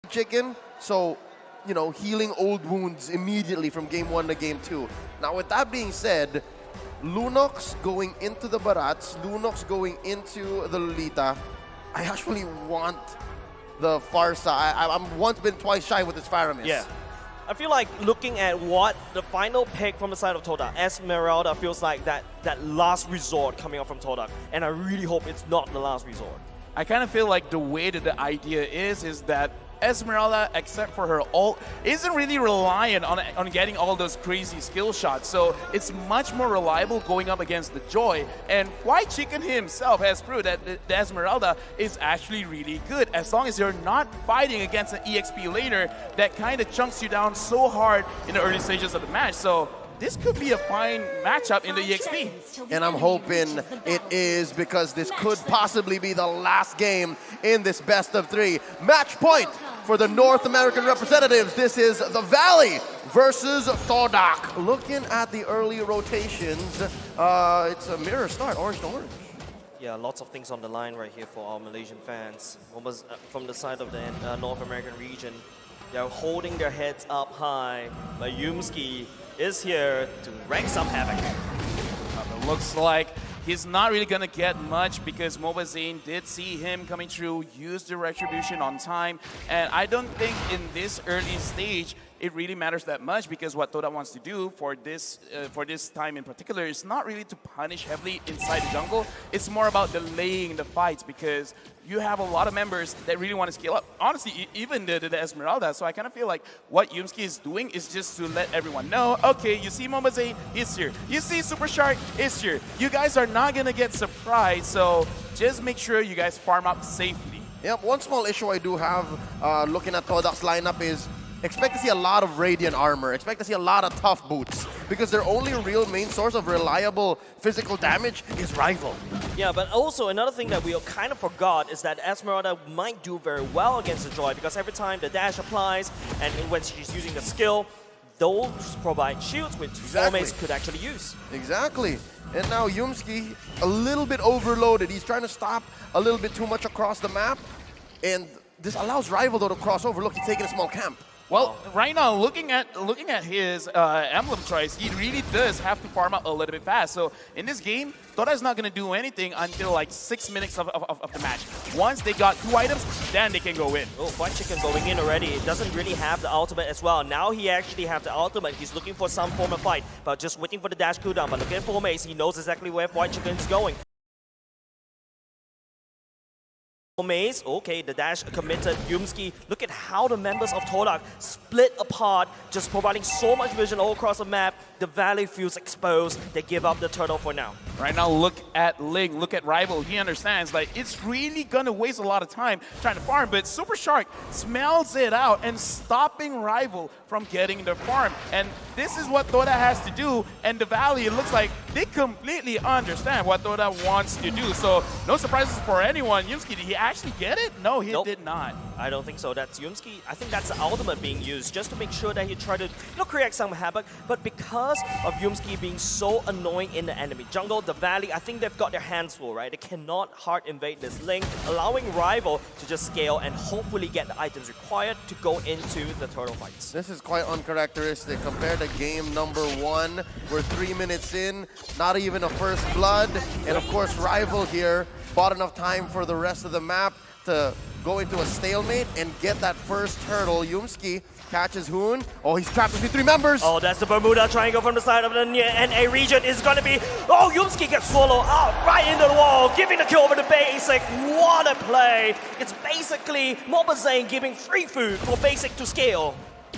chicken, so, you know, healing old wounds immediately from game 1 to game 2. Now, with that being said, Lunox going into the Barats, Lunox going into the Lolita, I actually want the Farsa. I'm once been twice shy with this Faramis. Yeah. I feel like looking at what the final pick from the side of Todak, Esmeralda feels like that last resort coming up from Todak. And I really hope it's not the last resort. I kind of feel like the way that the idea is that Esmeralda, except for her ult, isn't really reliant on getting all those crazy skill shots. So it's much more reliable going up against the Joy. And White Chicken himself has proved that the Esmeralda is actually really good. As long as you're not fighting against an EXP laner that kind of chunks you down so hard in the early stages of the match. So this could be a fine matchup in the EXP. And I'm hoping it is, because this could possibly be the last game in this best of 3. Match point for the North American representatives. This is the Valley versus Todak. Looking at the early rotations, it's a mirror start, orange to orange. Yeah, lots of things on the line right here for our Malaysian fans. Almost from the side of the North American region, they're holding their heads up high. But Yumski is here to wreak some havoc. It looks like he's not really going to get much, because Mobazane did see him coming through, use the retribution on time, and I don't think in this early stage it really matters that much, because what Todak wants to do for this time in particular is not really to punish heavily inside the jungle. It's more about delaying the fights, because you have a lot of members that really want to scale up. Honestly, even the Esmeralda. So I kind of feel like what Yumski is doing is just to let everyone know, okay, you see Mombazane, he's here. You see Super Shark, he's here. You guys are not going to get surprised, so just make sure you guys farm up safely. Yep, one small issue I do have looking at Todak's lineup is expect to see a lot of Radiant armor, expect to see a lot of tough boots, because their only real main source of reliable physical damage is Rival. Yeah, but also another thing that we kind of forgot is that Esmeralda might do very well against the Joy, because every time the dash applies and when she's using the skill, those provide shields which Formace could actually use. Exactly. And now Yumski, a little bit overloaded. He's trying to stop a little bit too much across the map, and this allows Rival though to cross over. Look, he's taking a small camp. Well, right now, looking at his emblem choice, he really does have to farm up a little bit fast. So in this game, Todak is not going to do anything until like 6 minutes of the match. Once they got 2 items, then they can go in. Oh, White Chicken going in already. It doesn't really have the ultimate as well. Now he actually have the ultimate. He's looking for some form of fight, but just waiting for the dash cooldown. But look at Formace. He knows exactly where White Chicken is going. Maze, okay, the dash committed. Yumski, look at how the members of Todak split apart, just providing so much vision all across the map. The Valley feels exposed. They give up the turtle for now. Right now, look at Ling, look at Rival. He understands, like, it's really gonna waste a lot of time trying to farm, but Super Shark smells it out and stopping Rival from getting the farm. And this is what Todak has to do, and the Valley, it looks like they completely understand what Todak wants to do. So no surprises for anyone. Yumski, did he actually get it? No, he did not. I don't think so. That's Yumski. I think that's the ultimate being used just to make sure that he tried to create some havoc. But because of Yumski being so annoying in the enemy jungle, the Valley, I think they've got their hands full, right? They cannot hard invade this lane, allowing Rival to just scale and hopefully get the items required to go into the turtle fights. This is quite uncharacteristic compared to game number 1. We're 3 minutes in, not even a first blood. And of course, Rival here bought enough time for the rest of the map to go into a stalemate and get that first turtle. Yumski catches Hoon. Oh, he's trapped between 3 members. Oh, that's the Bermuda Triangle from the side of the NA region. Is going to be... Oh, Yumski gets swallowed out right into the wall, giving the kill over to Basic. What a play. It's basically Mobazane giving free food for Basic to scale.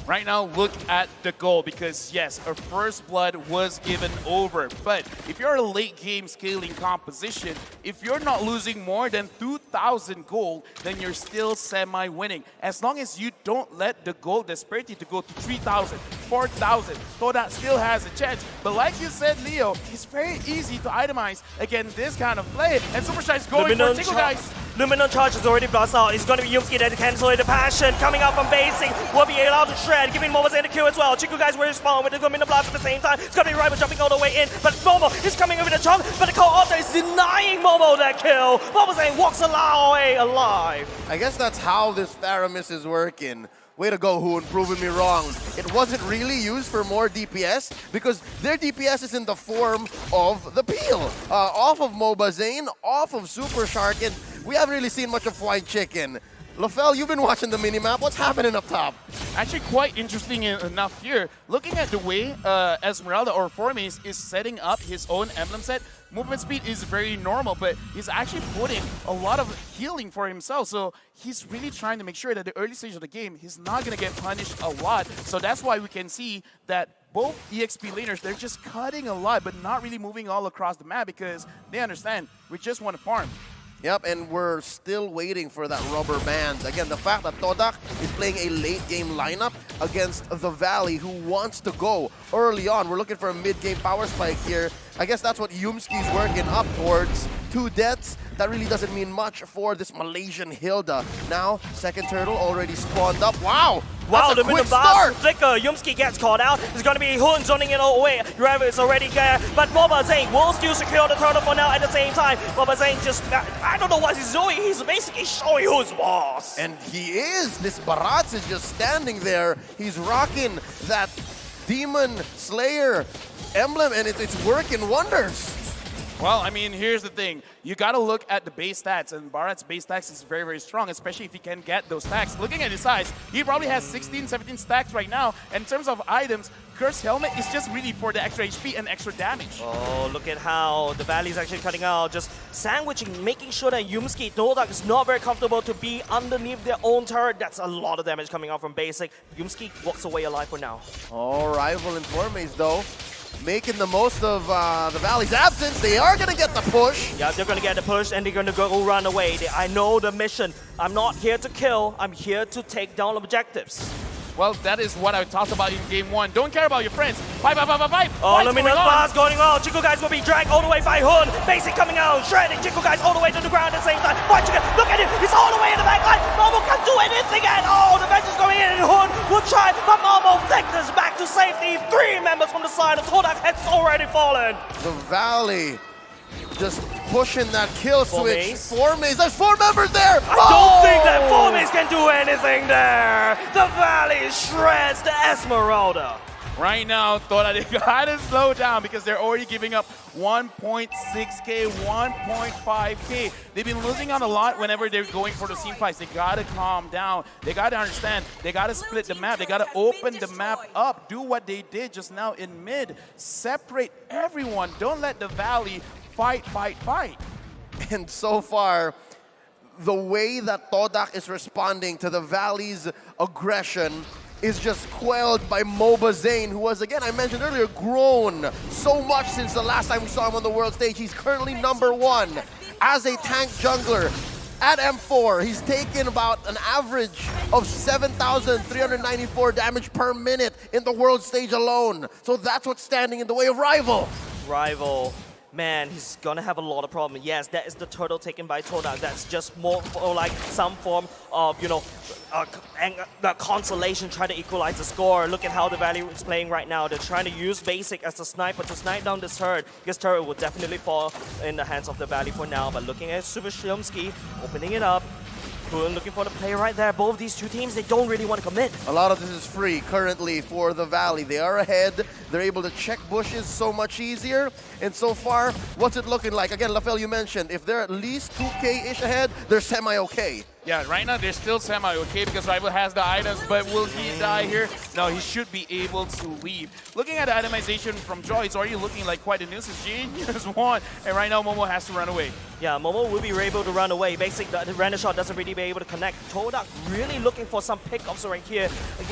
Right now, look at the goal, because yes, a first blood was given over. But if you're a late game scaling composition, if you're not losing more than 2,000 gold, then you're still semi-winning. As long as you don't let the gold disparity to go to 3,000, 4,000, Todak still has a chance. But like you said, Leo, it's very easy to itemize against this kind of play. And Super Shy is going for a tickle, guys. Luminous charge is already blast out. It's going to be Yumski that cancel the passion. Coming out from basic will be allowed to shred, giving Momo Zane the kill as well. Chiku guys will respawn with the Luminous blast at the same time. It's going to be Rival jumping all the way in, but Momo is coming in with a chunk, but the co-opter is denying Momo that kill. Momo Zane walks away alive. I guess that's how this Theramis is working. Way to go, Hoon, proving me wrong. It wasn't really used for more DPS because their DPS is in the form of the peel. Off of Moba Zane, off of Super Shark, and we haven't really seen much of Flying Chicken. Lofel, you've been watching the minimap. What's happening up top? Actually, quite interesting enough here. Looking at the way Esmeralda or Formes is setting up his own emblem set, movement speed is very normal, but he's actually putting a lot of healing for himself. So he's really trying to make sure that the early stage of the game, he's not going to get punished a lot. So that's why we can see that both EXP laners, they're just cutting a lot, but not really moving all across the map because they understand we just want to farm. Yep, and we're still waiting for that rubber band. Again, the fact that Todak is playing a late game lineup against the Valley, who wants to go early on. We're looking for a mid-game power spike here. I guess that's what Yumski's working up towards. 2 deaths, that really doesn't mean much for this Malaysian Hilda. Now, second turtle already spawned up. Wow! Wow, the quick middle start! flicker. Yumski gets caught out. It's going to be Hoon zoning it all away. Driver is already there, but Moba Zane will still secure the turtle for now at the same time. Moba Zane just, I don't know what he's doing. He's basically showing who's boss. And he is. This Barats is just standing there. He's rocking that Demon Slayer emblem, and it's working wonders. Well, I mean, here's the thing. You got to look at the base stats, and Bharat's base stats is very, very strong, especially if he can get those stacks. Looking at his size, he probably has 16, 17 stacks right now. And in terms of items, Cursed Helmet is just really for the extra HP and extra damage. Oh, look at how the Valley is actually cutting out, just sandwiching, making sure that Yumski, Todak is not very comfortable to be underneath their own turret. That's a lot of damage coming out from basic. Yumski walks away alive for now. Oh, Rival and Formes, though, making the most of the Valley's absence. They are going to get the push. Yeah, they're going to get the push and they're going to go run away. I know the mission. I'm not here to kill. I'm here to take down objectives. Well, that is what I talked about in game 1. Don't care about your friends. Fight. Oh, Luminous Blast going on. Chico guys will be dragged all the way by Hoon. Basic coming out, shredding Chico guys all the way to the ground at the same time. Fight Chico, look at him. He's all the way in the back line. Momo can't do anything at all. The bench is going in and Hoon will try, but Momo takes us back to safety. 3 members from the side of Todak has already fallen. The Valley just pushing that kill switch. Formes. Formes, there's 4 members there. I don't think that Formes can do anything there. The Valley shreds the Esmeralda. Right now, Todak, they gotta slow down because they're already giving up 1.6k, 1.5k. They've been losing out a lot whenever they're going for the team fights. They gotta calm down. They gotta understand. They gotta split the map. They gotta open the map up. Do what they did just now in mid. Separate everyone. Don't let the Valley fight. And so far, the way that Todak is responding to the Valley's aggression is just quelled by Moba Zane, who was, again, I mentioned earlier, grown so much since the last time we saw him on the world stage. He's currently #1 as a tank jungler. At M4, he's taken about an average of 7,394 damage per minute in the world stage alone. So that's what's standing in the way of Rival. Man, he's gonna have a lot of problems. Yes, that is the turtle taken by Todak. That's just more for like some form of, you know, consolation, trying to equalize the score. Look at how the Valley is playing right now. They're trying to use basic as a sniper to snipe down this turret. This turret will definitely fall in the hands of the Valley for now. But looking at Super Shimsky, opening it up. Looking for the play right there. Both these two teams, they don't really want to commit. A lot of this is free currently for the Valley. They are ahead. They're able to check bushes so much easier. And so far, what's it looking like? Again, Lafel, you mentioned, if they're at least 2K-ish ahead, they're semi-okay. Yeah, right now they're still semi-okay because Rival has the items, but will he die here? No, he should be able to leave. Looking at the itemization from Joy, it's already looking like quite a nuisance. Genius one, and right now Momo has to run away. Yeah, Momo will be able to run away. Basically, the random shot doesn't really be able to connect. Todak really looking for some pickups right here,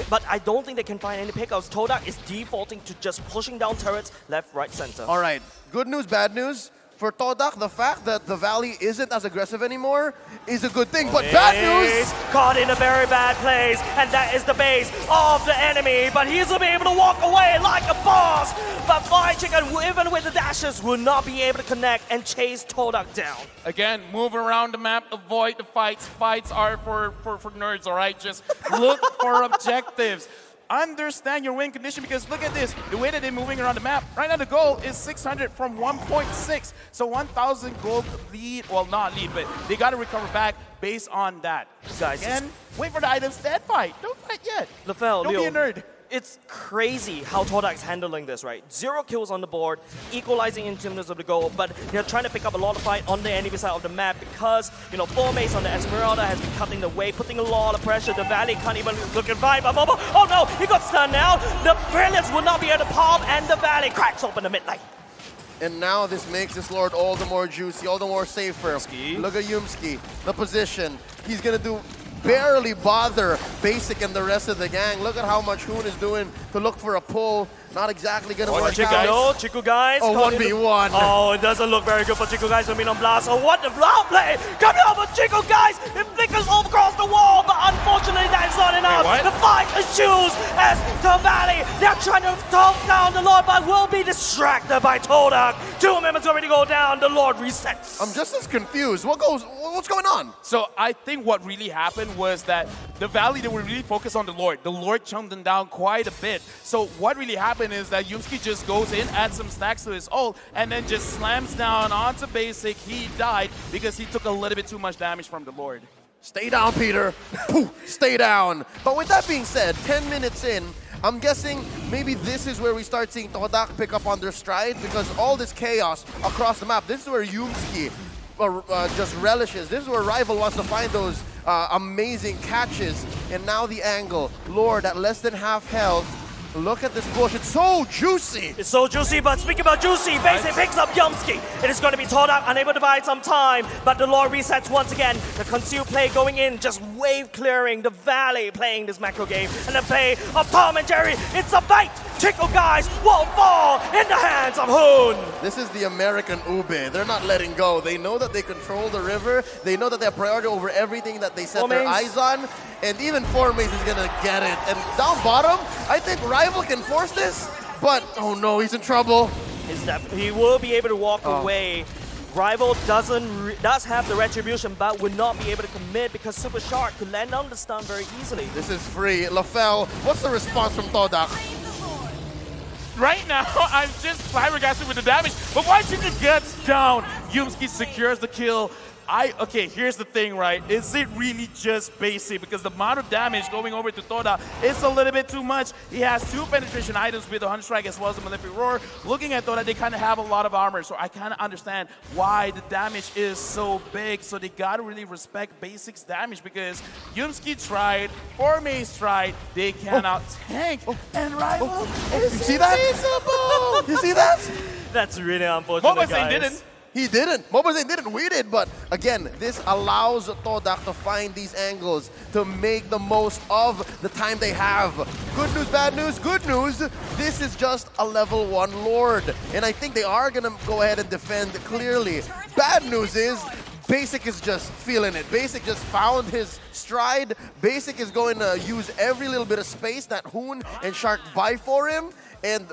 but I don't think they can find any pickups. Todak is defaulting to just pushing down turrets left, right, center. All right, good news, bad news. for Todak, the fact that the Valley isn't as aggressive anymore is a good thing. But bad news! Caught in a very bad place, and that is the base of the enemy. But he's going to be able to walk away like a boss. But Flying Chicken, even with the dashes, will not be able to connect and chase Todak down. Again, move around the map, avoid the fights. Fights are for nerds, all right? Just look for objectives. Understand your win condition, because look at this. The way that they're moving around the map, right now the goal is 600 from 1.6. So 1,000 gold lead, well, not lead, but they got to recover back based on that. Guys, again, wait for the items, then fight. Don't fight yet. Lefel, Don't be a nerd. It's crazy how Todak's handling this, right? 0 kills on the board, equalizing in terms of the goal, but they're trying to pick up a lot of fight on the enemy side of the map because, 4 mace on the Esmeralda has been cutting the way, putting a lot of pressure. The Valley can't even look and vibe. Oh no, he got stunned now. The Brilliance will not be able to pop, and the Valley cracks open the mid lane. And now this makes this Lord all the more juicy, all the more safer. Look at Yumski, the position. He's gonna do barely bother Basic and the rest of the gang. Look at how much Hoon is doing to look for a pull. Not exactly gonna work out. No, Chico guys. Oh, 1v1. Oh, it doesn't look very good for Chico guys coming on blast. Oh, what the block play coming out for Chico guys. It flickers all across the wall, but unfortunately that is not enough. The fight ensues as the Valley, they're trying to talk down the Lord, but will be distracted by Todak. 2 members already go down. The Lord resets. I'm just as confused. What's going on? So I think what really happened was that the Valley, they were really focused on the Lord. The Lord chunked them down quite a bit. So what really happened is that Yumski just goes in, adds some stacks to his ult, and then just slams down onto Basic. He died because he took a little bit too much damage from the Lord. Stay down, Peter. Stay down. But with that being said, 10 minutes in, I'm guessing maybe this is where we start seeing Todak pick up on their stride, because all this chaos across the map, this is where Yumski just relishes. This is where Rival wants to find those amazing catches. And now the angle. Lord at less than half health. Look at this bush, it's so juicy! It's so juicy, but speaking about juicy, Basic picks up Yumski. It is going to be Todak, unable to buy some time, but the Lord resets once again. The conceal play going in, just wave clearing, the Valley playing this macro game, and the play of Tom and Jerry. It's a fight! Chico guys will fall in the hands of Hoon! This is the American Ube. They're not letting go. They know that they control the river. They know that they have priority over everything that they set their eyes on. And even 4 mace is gonna get it. And down bottom, I think Rival can force this, but oh no, he's in trouble. He will be able to walk away. Rival does have the retribution, but would not be able to commit because Super Shark could land on the stun very easily. This is free. Lefel, what's the response from Todak? Right now, I'm just flabbergasted with the damage, but once it gets down, Yumski secures the kill. Okay, here's the thing, right? Is it really just Basic? Because the amount of damage going over to Todak is a little bit too much. He has 2 penetration items with the 100 strike as well as the Malefic Roar. Looking at Todak, they kind of have a lot of armor, so I kind of understand why the damage is so big. So they gotta really respect Basic's damage, because Yumski tried, 4 mace tried, they cannot tank, and Rival is you see that? You see that? That's really unfortunate, guys. Didn't. He didn't. Mobazane didn't. We did. But again, this allows Todak to find these angles to make the most of the time they have. Good news, bad news, good news. This is just a level 1 Lord. And I think they are going to go ahead and defend clearly. Bad news is Basic is just feeling it. Basic just found his stride. Basic is going to use every little bit of space that Hoon and Shark buy for him. And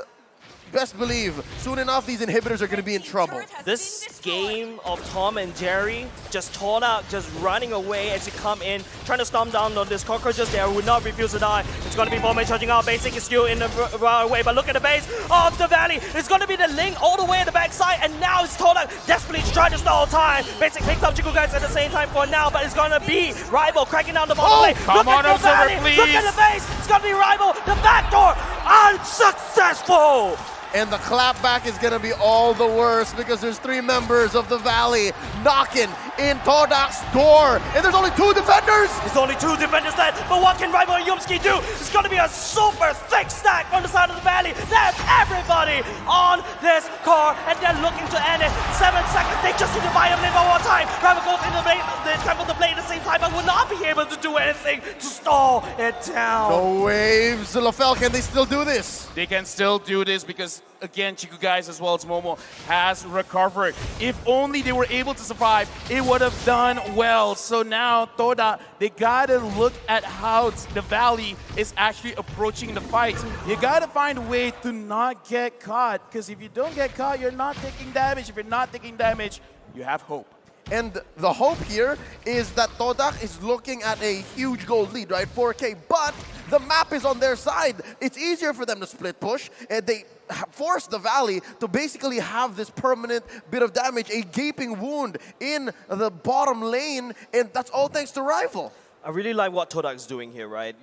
best believe, soon enough, these inhibitors are going to be in trouble. This game of Tom and Jerry, just Todak just running away as you come in, trying to stomp down on this cockroaches there, would not refuse to die. It's going to be 4 mace charging out. Basic is still in the right way, but look at the base of the Valley. It's going to be the Link all the way at the backside, and now it's Todak desperately trying to stall time. Basic picks up Chico guys at the same time for now, but it's going to be Rival cracking down the bottom lane. Come on, Observer, please. Look at the base. It's going to be Rival. The backdoor unsuccessful. And the clapback is going to be all the worse because there's 3 members of the Valley knocking in Todak's door. And there's only 2 defenders. There's only 2 defenders left, but what can Rival Yumski do? It's going to be a super thick stack from the side of the valley. There's everybody on this car, and they're looking to end it. 7 seconds, they just need to buy a minute one more time. Rival goes into the blade, they scramble the blade at the same time, but will not be able to do anything to stall it down. No waves. LaFell, can they still do this? They can still do this because, again, Chiku guys as well as Momo has recovered. If only they were able to survive, it would have done well. So now, Todak, they gotta look at how the Valley is actually approaching the fight. You gotta find a way to not get caught, because if you don't get caught, you're not taking damage. If you're not taking damage, you have hope. And the hope here is that Todak is looking at a huge gold lead, right? 4K, but the map is on their side. It's easier for them to split push, and they force the Valley to basically have this permanent bit of damage, a gaping wound in the bottom lane, and that's all thanks to Rival. I really like what Todak's doing here, right?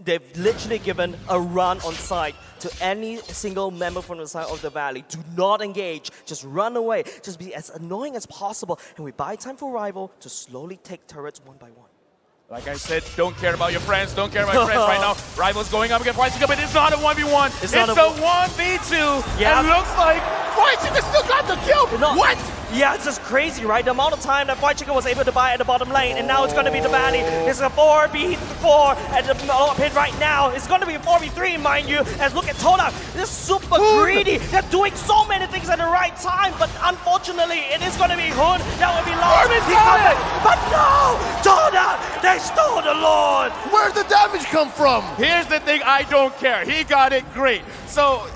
They've literally given a run on site to any single member from the side of the Valley. Do not engage, just run away, just be as annoying as possible, and we buy time for Rival to slowly take turrets one by one. Like I said, don't care about your friends, don't care about your friends right now. Rival's going up against White Chica, but it's not a 1v1. It's a 1v2. Yeah. And looks like White Chica still got the kill. What? Yeah, it's just crazy, right? The amount of time that White Chica was able to buy at the bottom lane, and now it's going to be the Valley. It's a 4v4 at the pit right now. It's going to be a 4v3, mind you. And look at Todak. They're super greedy. They're doing so many things at the right time, but unfortunately, it is going to be Hood that will be lost. But no! Todak! They stole the Lord! Where'd the damage come from? Here's the thing, I don't care. He got it great. So,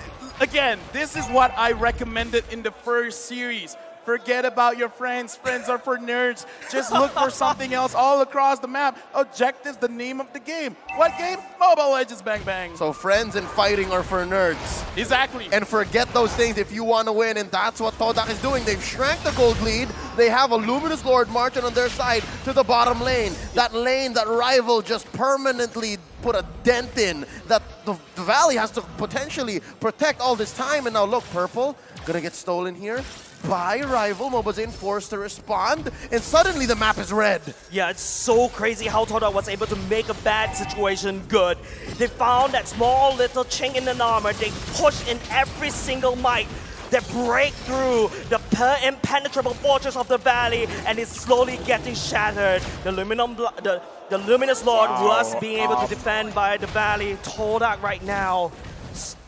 again, this is what I recommended in the first series. Forget about your friends. Friends are for nerds. Just look for something else all across the map. Objectives, the name of the game. What game? Mobile Legends Bang Bang. So friends and fighting are for nerds. Exactly. And forget those things if you want to win, and that's what Todak is doing. They've shrank the gold lead. They have a Luminous Lord marching on their side to the bottom lane. That lane that Rival just permanently put a dent in, that the Valley has to potentially protect all this time. And now look, Purple gonna get stolen here by Rival. Mobazin forced to respond, and suddenly the map is red. Yeah, it's so crazy how Todak was able to make a bad situation good. They found that small little chink in the armor. They pushed in every single might. They break through the impenetrable fortress of the Valley, and it's slowly getting shattered. The Luminous Lord was being able to defend by the Valley. Todak right now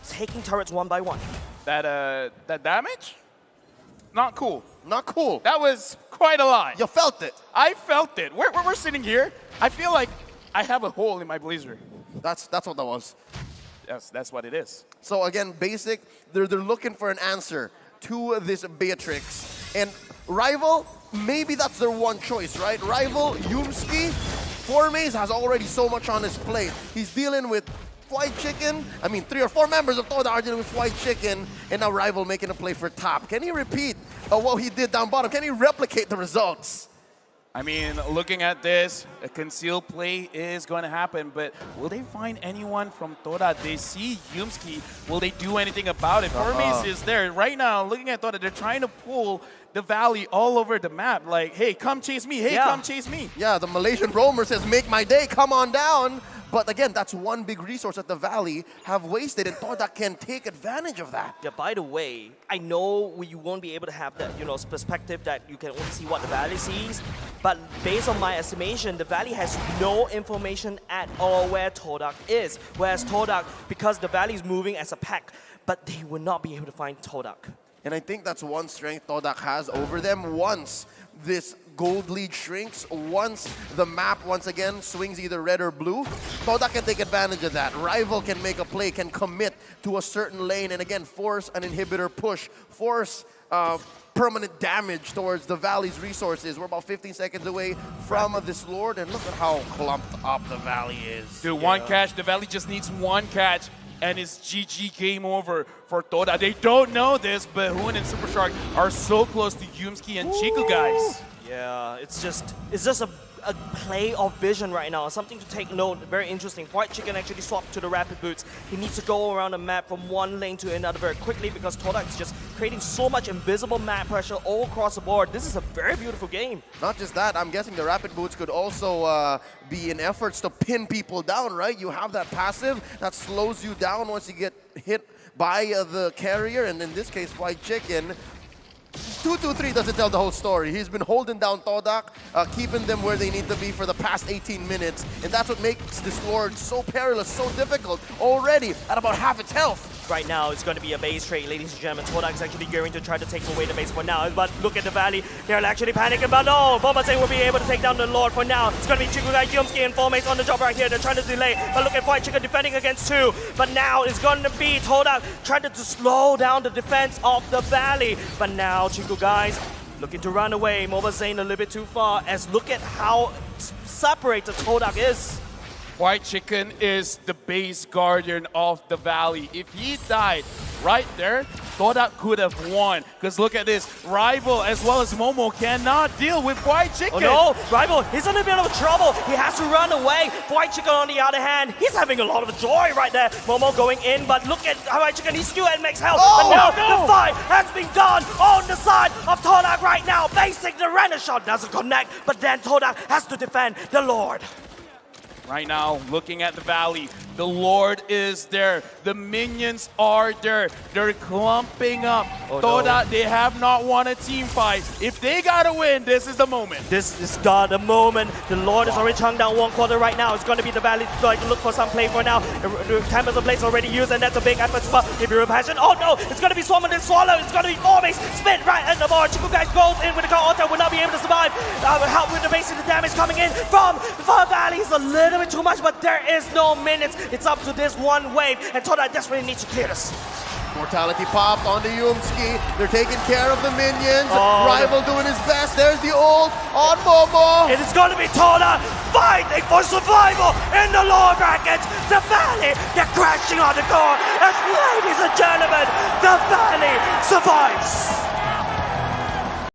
taking turrets one by one. That damage? Not cool. Not cool. That was quite a lot. You felt it. I felt it. We're sitting here. I feel like I have a hole in my blazer. That's what that was. Yes, that's what it is. So again, basic, they're looking for an answer to this Beatrix. And Rival, maybe that's their one choice, right? Rival, Yumski, Formaze has already so much on his plate. He's dealing with White Chicken. I mean, 3 or 4 members of Todak are dealing with White Chicken, and now Rival making a play for top. Can he repeat what he did down bottom? Can he replicate the results? I mean, looking at this, a concealed play is going to happen, but will they find anyone from Todak? They see Yumski. Will they do anything about it? Formaze is there. Right now, looking at Todak, they're trying to pull the Valley all over the map. Like, hey, come chase me. Hey, come chase me. Yeah, the Malaysian roamer says, make my day, come on down. But again, that's one big resource that the Valley have wasted, and Todak can take advantage of that. Yeah, by the way, I know you won't be able to have that, perspective that you can only see what the Valley sees, but based on my estimation, the Valley has no information at all where Todak is. Whereas Todak, because the Valley is moving as a pack, but they will not be able to find Todak. And I think that's one strength Todak has over them. Once this gold lead shrinks, once the map once again swings either red or blue, Todak can take advantage of that. Rival can make a play, can commit to a certain lane, and again force an inhibitor push, force permanent damage towards the Valley's resources. We're about 15 seconds away from this Lord, and look at how clumped up the Valley is. Dude, one catch, the Valley just needs one catch, and it's GG game over for Todak. They don't know this, but Hoon and Super Shark are so close to Yumski and Chiku, guys. Yeah, it's just a play of vision right now. Something to take note, very interesting. White Chicken actually swapped to the Rapid Boots. He needs to go around the map from one lane to another very quickly because Todak is just creating so much invisible map pressure all across the board. This is a very beautiful game. Not just that, I'm guessing the Rapid Boots could also be in efforts to pin people down, right? You have that passive that slows you down once you get hit by the carrier, and in this case, White Chicken. 2-2-3 doesn't tell the whole story. He's been holding down Todak, keeping them where they need to be for the past 18 minutes. And that's what makes this Lord so perilous, so difficult, already at about half its health. Right now, it's going to be a base trade, ladies and gentlemen. Todak is actually going to try to take away the base for now. But look at the Valley. They're actually panicking, but no, Mobaze will be able to take down the Lord for now. It's going to be Chikugai, Yumski, and 4 mates on the job right here. They're trying to delay, but look at White Chicken defending against 2. But now it's going to be Todak trying to slow down the defense of the Valley. But now Chikugai looking to run away. Mobaze a little bit too far, as look at how separated Todak is. White Chicken is the base guardian of the Valley. If he died right there, Todak could have won. Because look at this, Rival as well as Momo cannot deal with White Chicken. Oh no, Rival, he's in a bit of trouble. He has to run away. White Chicken on the other hand, he's having a lot of joy right there. Momo going in, but look at White Chicken, he's still at max health. Oh, but now no. the fight has been done on the side of Todak right now. Basic, the Renner shot doesn't connect, but then Todak has to defend the Lord. Right now, looking at the Valley, the Lord is there. The minions are there. They're clumping up. Oh, Todak, no. they have not won a team fight. If they gotta win, this is the moment. This is the moment. The Lord is already chunk down 1/4 right now. It's going to be the Valley to look for some play for now. The Tempest of Blaze already used, and that's a big effort. But if you're passion, oh no, it's going to be Swarm and then Swallow. It's going to be 4 base. Spin right at the board. Chikugai goes in with the counter. Will not be able to survive. Help with the base, the damage coming in from Valley is a little bit too much, but there is no minutes. It's up to this one wave, and Todak desperately needs to clear this. Mortality popped onto Yumski. They're taking care of the minions. Oh, Rival doing his best. There's the ult on Momo. It is going to be Todak fighting for survival in the lower brackets. The Valley, they're crashing on the core. As ladies and gentlemen, the Valley survives.